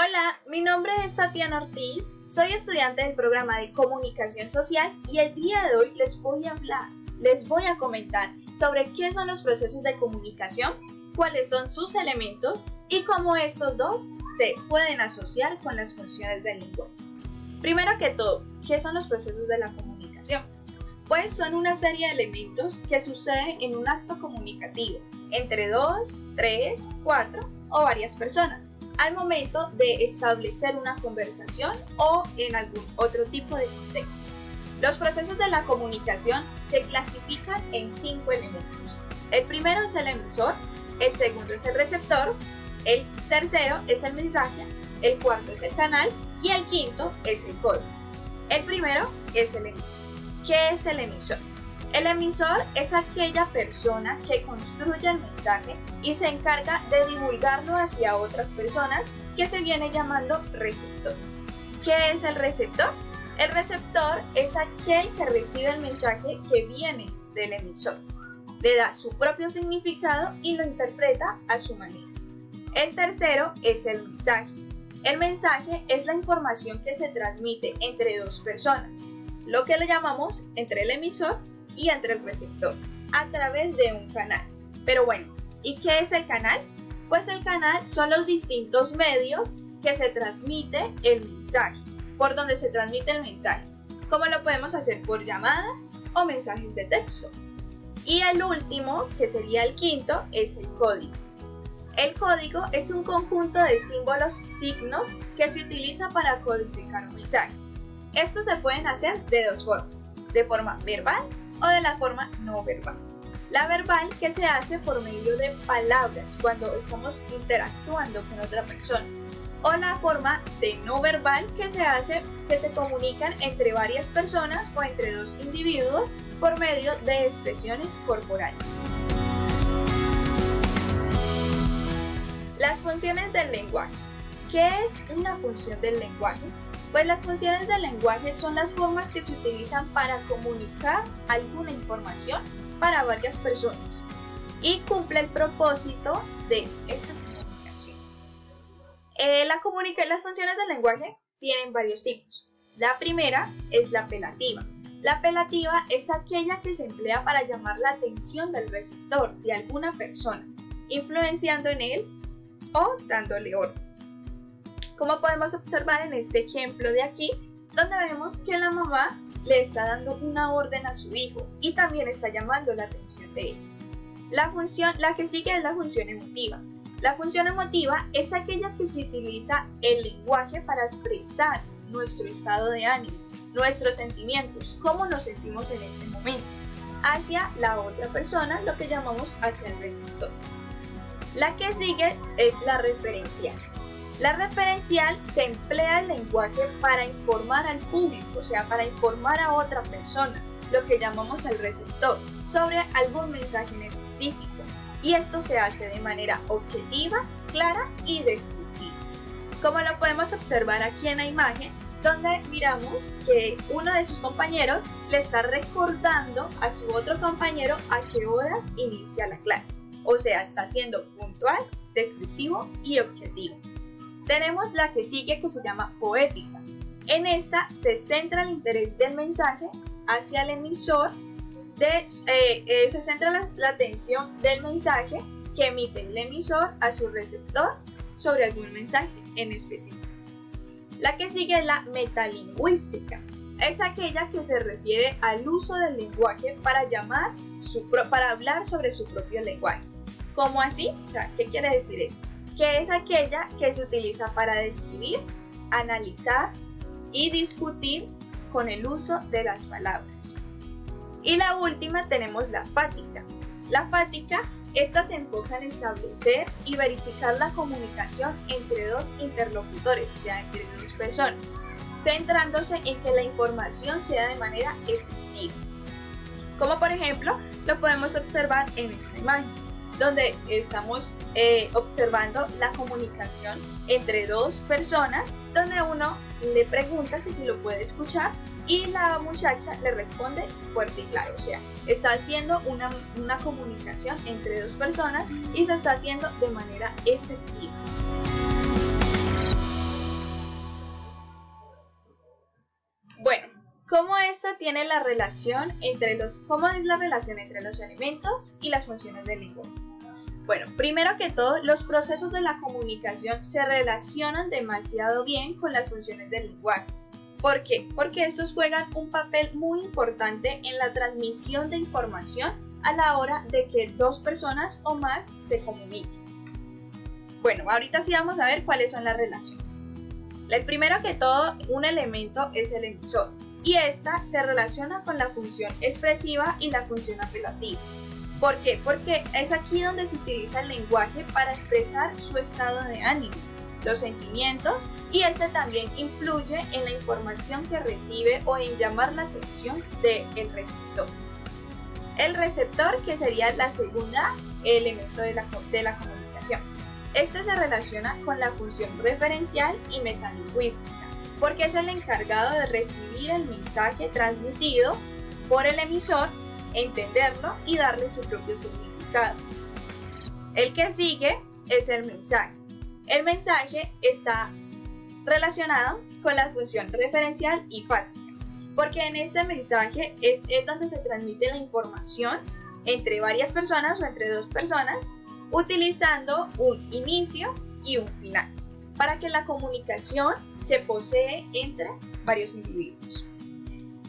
Hola, mi nombre es Tatiana Ortiz, soy estudiante del programa de Comunicación Social y el día de hoy les voy a comentar sobre qué son los procesos de comunicación, cuáles son sus elementos y cómo estos dos se pueden asociar con las funciones del lenguaje. Primero que todo, ¿qué son los procesos de la comunicación? Pues son una serie de elementos que suceden en un acto comunicativo entre 2, 3, 4 o varias personas al momento de establecer una conversación o en algún otro tipo de contexto. Los procesos de la comunicación se clasifican en 5 elementos. El primero es el emisor, el segundo es el receptor, el tercero es el mensaje, el cuarto es el canal y el quinto es el código. El primero es el emisor. ¿Qué es el emisor? El emisor es aquella persona que construye el mensaje y se encarga de divulgarlo hacia otras personas, que se viene llamando receptor. ¿Qué es el receptor? El receptor es aquel que recibe el mensaje que viene del emisor, le da su propio significado y lo interpreta a su manera. El tercero es el mensaje. El mensaje es la información que se transmite entre dos personas, lo que le llamamos entre el emisor y entre el receptor, a través de un canal. Pero bueno, ¿y qué es el canal? Pues el canal son los distintos medios que se transmite el mensaje, por donde se transmite el mensaje, como lo podemos hacer por llamadas o mensajes de texto. Y el último, que sería el quinto, es el código. El código es un conjunto de símbolos, signos, que se utiliza para codificar un mensaje. Estos se pueden hacer de dos formas, de forma verbal o de la forma no verbal. La verbal, que se hace por medio de palabras cuando estamos interactuando con otra persona, o la forma de no verbal, que se comunican entre varias personas o entre dos individuos por medio de expresiones corporales. Las funciones del lenguaje. ¿Qué es una función del lenguaje? Pues las funciones del lenguaje son las formas que se utilizan para comunicar alguna información para varias personas y cumple el propósito de esta comunicación. Las funciones del lenguaje tienen varios tipos. La primera es la apelativa. La apelativa es aquella que se emplea para llamar la atención del receptor de alguna persona, influenciando en él o dándole órdenes. Como podemos observar en este ejemplo de aquí, donde vemos que la mamá le está dando una orden a su hijo y también está llamando la atención de él. La que sigue es la función emotiva. La función emotiva es aquella que se utiliza el lenguaje para expresar nuestro estado de ánimo, nuestros sentimientos, cómo nos sentimos en este momento, hacia la otra persona, lo que llamamos hacia el receptor. La que sigue es la referencial. La referencial se emplea el lenguaje para informar al público, o sea, para informar a otra persona, lo que llamamos el receptor, sobre algún mensaje en específico. Y esto se hace de manera objetiva, clara y descriptiva. Como lo podemos observar aquí en la imagen, donde miramos que uno de sus compañeros le está recordando a su otro compañero a qué horas inicia la clase. O sea, está siendo puntual, descriptivo y objetivo. Tenemos la que sigue, que se llama poética. En esta se centra el interés del mensaje hacia el emisor, se centra la atención del mensaje que emite el emisor a su receptor sobre algún mensaje en específico. La que sigue es la metalingüística. Es aquella que se refiere al uso del lenguaje para hablar sobre su propio lenguaje. ¿Cómo así? O sea, ¿qué quiere decir eso? Que es aquella que se utiliza para describir, analizar y discutir con el uso de las palabras. Y la última tenemos la fática. La fática, esta se enfoca en establecer y verificar la comunicación entre dos interlocutores, o sea, entre dos personas, centrándose en que la información sea de manera efectiva. Como por ejemplo, lo podemos observar en esta imagen, donde estamos observando la comunicación entre dos personas, donde uno le pregunta que si lo puede escuchar y la muchacha le responde fuerte y claro. O sea, está haciendo una comunicación entre dos personas y se está haciendo de manera efectiva. ¿Cómo esta tiene la relación cómo es la relación entre los elementos y las funciones del lenguaje? Bueno, primero que todo, los procesos de la comunicación se relacionan demasiado bien con las funciones del lenguaje. ¿Por qué? Porque estos juegan un papel muy importante en la transmisión de información a la hora de que dos personas o más se comuniquen. Bueno, ahorita sí vamos a ver cuáles son las relaciones. El primero que todo, un elemento es el emisor, y esta se relaciona con la función expresiva y la función apelativa. ¿Por qué? Porque es aquí donde se utiliza el lenguaje para expresar su estado de ánimo, los sentimientos, y este también influye en la información que recibe o en llamar la atención del receptor. El receptor, que sería la segunda elemento de la comunicación. Este se relaciona con la función referencial y metalingüística, porque es el encargado de recibir el mensaje transmitido por el emisor, entenderlo y darle su propio significado. El que sigue es el mensaje. El mensaje está relacionado con la función referencial y fáctica, porque en este mensaje es donde se transmite la información entre varias personas o entre dos personas, utilizando un inicio y un final, para que la comunicación se posee entre varios individuos.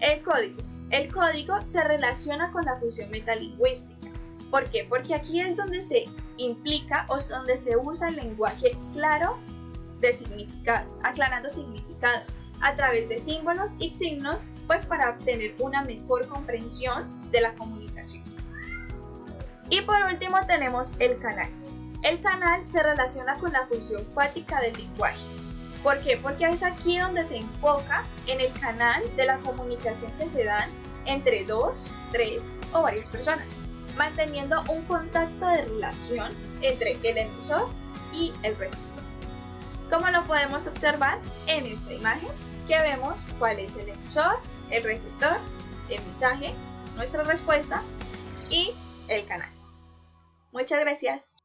El código. El código se relaciona con la función metalingüística. ¿Por qué? Porque aquí es donde se implica o donde se usa el lenguaje claro de significado, aclarando significado a través de símbolos y signos, pues para obtener una mejor comprensión de la comunicación. Y por último tenemos el canal. El canal se relaciona con la función fática del lenguaje. ¿Por qué? Porque es aquí donde se enfoca en el canal de la comunicación que se dan entre dos, tres o varias personas, manteniendo un contacto de relación entre el emisor y el receptor. Como lo podemos observar en esta imagen, que vemos cuál es el emisor, el receptor, el mensaje, nuestra respuesta y el canal. Muchas gracias.